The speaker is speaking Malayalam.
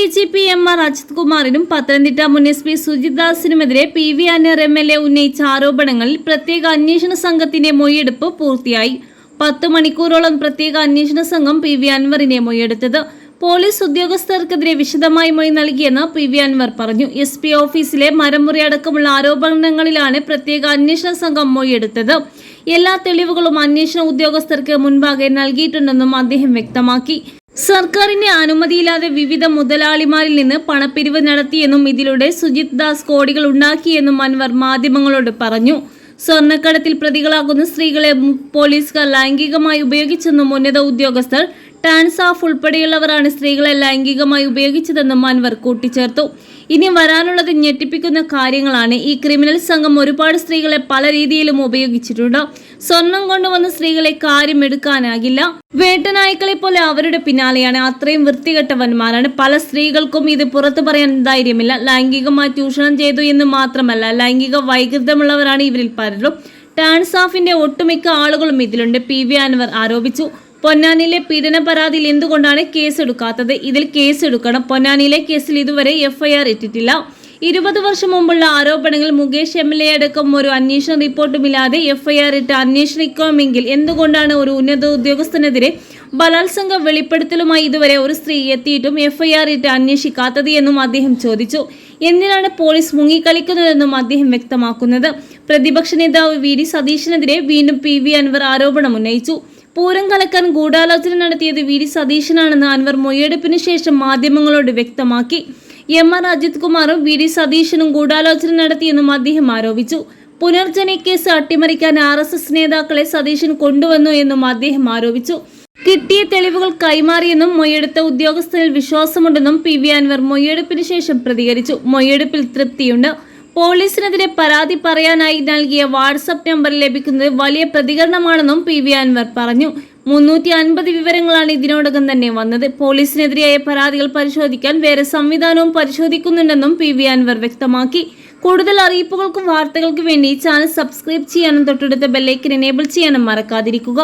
ADGP MR അജിത് കുമാറിനും പത്തനംതിട്ട മുൻ SP Sujith ദാസിനുമെതിരെ PV Anwar MLA ഉന്നയിച്ച ആരോപണങ്ങളിൽ പ്രത്യേക അന്വേഷണ സംഘത്തിന്റെ മൊഴിയെടുപ്പ് പൂർത്തിയായി. 10 മണിക്കൂറോളം പ്രത്യേക അന്വേഷണ സംഘം PV അൻവറിനെ മൊഴിയെടുത്തത്. പോലീസ് ഉദ്യോഗസ്ഥർക്കെതിരെ വിശദമായി മൊഴി നൽകിയെന്ന് PV അൻവർ പറഞ്ഞു. SP ഓഫീസിലെ മരമുറി അടക്കമുള്ള ആരോപണങ്ങളിലാണ് പ്രത്യേക അന്വേഷണ സംഘം മൊഴിയെടുത്തത്. എല്ലാ തെളിവുകളും അന്വേഷണ ഉദ്യോഗസ്ഥർക്ക് മുൻപാകെ നൽകിയിട്ടുണ്ടെന്നും അദ്ദേഹം വ്യക്തമാക്കി. സർക്കാരിന്റെ അനുമതിയില്ലാതെ വിവിധ മുതലാളിമാരിൽ നിന്ന് പണപ്പിരിവ് നടത്തിയെന്നും ഇതിലൂടെ സുജിത് ദാസ് കോടികൾ ഉണ്ടാക്കിയെന്നും അൻവർ മാധ്യമങ്ങളോട് പറഞ്ഞു. സ്വർണ്ണക്കടത്തിൽ പ്രതികളാകുന്ന സ്ത്രീകളെ പോലീസുകാർ ലൈംഗികമായി ഉപയോഗിച്ചെന്നും ഉന്നത ഉദ്യോഗസ്ഥർ ടാൻസാഫ് ഉൾപ്പെടെയുള്ളവരാണ് സ്ത്രീകളെ ലൈംഗികമായി ഉപയോഗിച്ചതെന്നും അൻവർ കൂട്ടിച്ചേർത്തു. ഇനി വരാനുള്ളത് ഞെട്ടിപ്പിക്കുന്ന കാര്യങ്ങളാണ്. ഈ ക്രിമിനൽ സംഘം ഒരുപാട് സ്ത്രീകളെ പല രീതിയിലും ഉപയോഗിച്ചിട്ടുണ്ട്. സ്വർണം കൊണ്ടുവന്ന സ്ത്രീകളെ കാര്യമെടുക്കാനാകില്ല. വേട്ടനായ്ക്കളെ പോലെ അവരുടെ പിന്നാലെയാണ്. അത്രയും വൃത്തികെട്ടവന്മാരാണ്. പല സ്ത്രീകൾക്കും ഇത് പുറത്തു പറയാൻ ധൈര്യമില്ല. ലൈംഗികമായി ചൂഷണം ചെയ്തു എന്ന് മാത്രമല്ല, ലൈംഗിക വൈകൃതമുള്ളവരാണ് ഇവരിൽ പലരും. ടാൻസാഫിന്റെ ഒട്ടുമിക്ക ആളുകളും ഇതിലുണ്ട്, PV അൻവർ ആരോപിച്ചു. പൊന്നാനിയിലെ പീഡന പരാതിയിൽ എന്തുകൊണ്ടാണ് കേസെടുക്കാത്തത്? ഇതിൽ കേസെടുക്കണം. പൊന്നാനിയിലെ കേസിൽ ഇതുവരെ FIR ഇട്ടിട്ടില്ല. 20 വർഷം മുമ്പുള്ള ആരോപണങ്ങൾ മുകേഷ് MLA അടക്കം ഒരു അന്വേഷണ റിപ്പോർട്ടുമില്ലാതെ FIR ഇട്ട് അന്വേഷിക്കണമെങ്കിൽ എന്തുകൊണ്ടാണ് ഒരു ഉന്നത ഉദ്യോഗസ്ഥനെതിരെ ബലാത്സംഗ വെളിപ്പെടുത്തലുമായി ഇതുവരെ ഒരു സ്ത്രീ എത്തിയിട്ടും FIR ഇട്ട് അന്വേഷിക്കാത്തത് എന്നും അദ്ദേഹം ചോദിച്ചു. എന്തിനാണ് പോലീസ് മുങ്ങിക്കളിക്കുന്നതെന്നും അദ്ദേഹം വ്യക്തമാക്കുന്നത്. പ്രതിപക്ഷ നേതാവ് VD സതീശനെതിരെ വീണ്ടും PV അൻവർ ആരോപണം ഉന്നയിച്ചു. പൂരം കലക്കാൻ ഗൂഢാലോചന നടത്തിയത് VD സതീശനാണെന്ന് അൻവർ മൊഴിയെടുപ്പിന് ശേഷം മാധ്യമങ്ങളോട് വ്യക്തമാക്കി. MR അജിത് കുമാറും VD സതീശനും ഗൂഢാലോചന നടത്തിയെന്നും അദ്ദേഹം ആരോപിച്ചു. പുനർജനി കേസ് അട്ടിമറിക്കാൻ RSS നേതാക്കളെ സതീശൻ കൊണ്ടുവന്നു എന്നും അദ്ദേഹം ആരോപിച്ചു. കിട്ടിയ തെളിവുകൾ കൈമാറിയെന്നും മൊഴിയെടുത്ത ഉദ്യോഗസ്ഥരിൽ വിശ്വാസമുണ്ടെന്നും PV അൻവർ മൊഴിയെടുപ്പിന് ശേഷം പ്രതികരിച്ചു. മൊഴിയെടുപ്പിൽ തൃപ്തിയുണ്ട്. പോലീസിനെതിരെ പരാതി പറയാനായി നൽകിയ വാട്സ്ആപ്പ് നമ്പർ ലഭിക്കുന്നത് വലിയ പ്രതികരണമാണെന്നും PV അൻവർ പറഞ്ഞു. 350 വിവരങ്ങളാണ് ഇതിനോടകം തന്നെ വന്നത്. പോലീസിനെതിരെയായ പരാതികൾ പരിശോധിക്കാൻ വേറെ സംവിധാനവും പരിശോധിക്കുന്നുണ്ടെന്നും PV അൻവർ വ്യക്തമാക്കി. കൂടുതൽ അറിയിപ്പുകൾക്കും വാർത്തകൾക്കും വേണ്ടി ചാനൽ സബ്സ്ക്രൈബ് ചെയ്യാനും തൊട്ടടുത്ത ബെല്ലൈക്കൻ എനേബിൾ ചെയ്യാനും മറക്കാതിരിക്കുക.